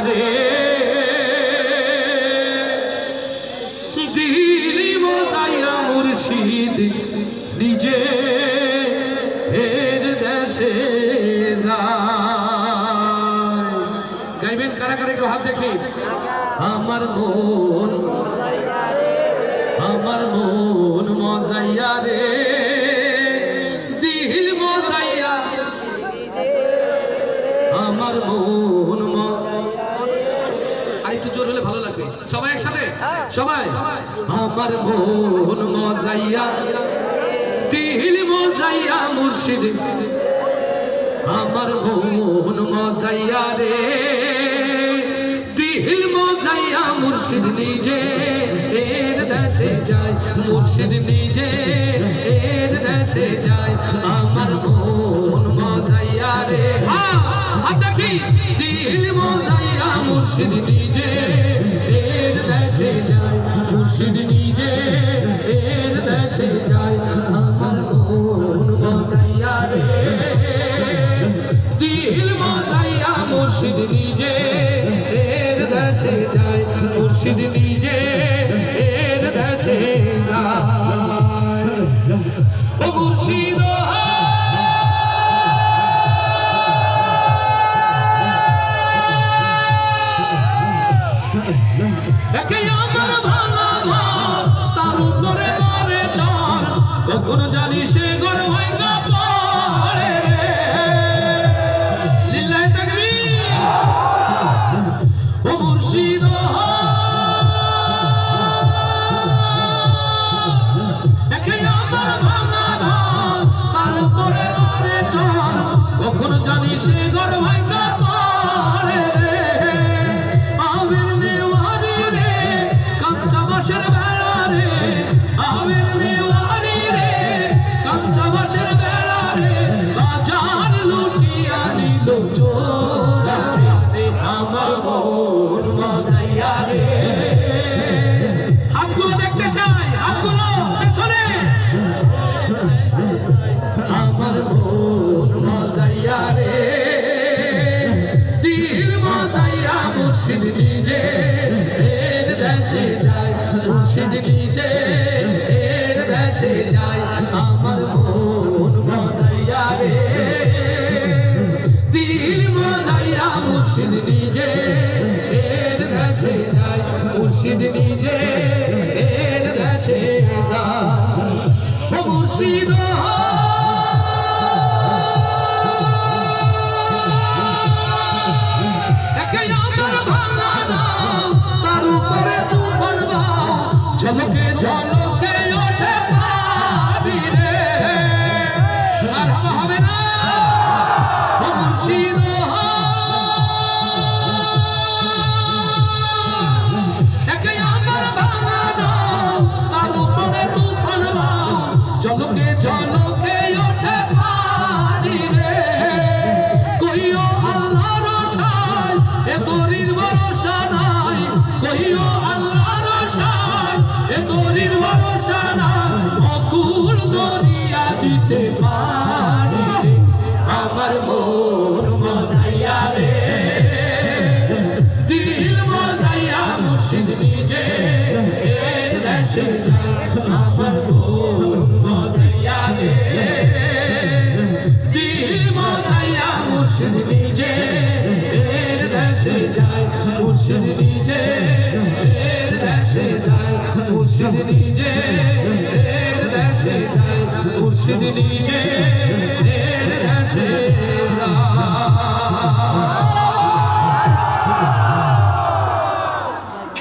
রে দিল মজাইয়া মুর্শিদ নিজে এর দেশে যায়। গাইবেন কারা কারা একটু হাত দেখি। আমার মন মজাইয়া রে দিল মজাইয়া আমার মন আর একটু জোর হলে ভালো লাগবে। সবাই একসাথে সবাই। আমার মন মজাইয়া দিল মজাইয়া মুর্শিদ আমার মন মজাইয়া রে দিল মজাইয়া মুর্শিদ নিজে এর দেশে যায়। মুর্শিদ নিজে এর দেশে যায়। আমার মন মজাইয়া রে দেখি দিল মজাইয়া মুর্শিদ নিজে এর দেশে যায়। মুর্শিদ নিজে এর দেশে যায়। আমার মন মজাইয়া রে দিল মজাইয়া মুর্শিদ নিজে এর দেশে যায়। মুর্শিদ নিজে এর দেশে যায়। ও মুর্শিদ একে আমার ভাঙা ঘর তার উপরে লড়ে চর কখন জানি সে ঘর ভাঙা পড়ে রে। লিল্লাহি তাকবীর। ও মুর্শিদ একে আমার ভাঙা ঘর তার উপরে লড়ে চর কখন জানি সে ঘর ভাঙা পড়ে রে। আমের নেওয়ারি রে কাঁচা বাঁশের বেড়া রে আমের নেওয়ারি রে কাঁচা বাঁশের বেড়া রে বাজার লুটিয়া নিল চোরা রে। আমার মন মজাইয়া রে হাতগুলো দেখতে চাই হাতগুলো পেছনে। আমার মন মজাইয়া রে দিল মজাইয়া মুর্শিদ নিজে এর দেশে যায়। মুর্শিদ নিজে এর দেশে যায়। আমার মন মজাইয়া রে দিল মজাইয়া মুর্শিদ নিজে এর দেশে যায়। মুর্শিদ নিজে এর দেশে যায়। ও মুর্শিদ তার উপরে তুফান ঝলকে ঝলকে ওঠে পানি রে। আর হবে না ও মুর্শিদ একে আমার ভাঙা তার উপরে তুফান ঝলকে ঝলকে ওঠে পানি রে। কইও আল্লাহর রসায় এ তরির ভরসা নাই। কইও আল্লাহর রসায় এ তরির ভরসা নাই। অকুল দরিয়া দিতে পারি আমার মন মজাইয়া রে দিল মজাইয়া মুর্শিদ নিজে এর দেশে যায়। আমার মন মজাইয়া রে দিল মজাইয়া মুর্শিদ নিজে এর দেশে যায়। মুর্শিদ নিজে এর দেশে যায়। মুর্শিদ নিজে এর দেশে যায়। মুর্শিদ নিজে এর দেশে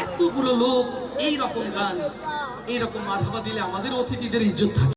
এতগুলো লোক এইরকম গান এইরকম মারহাবা দিলে আমাদের অতিথিদের ইজ্জত থাকে।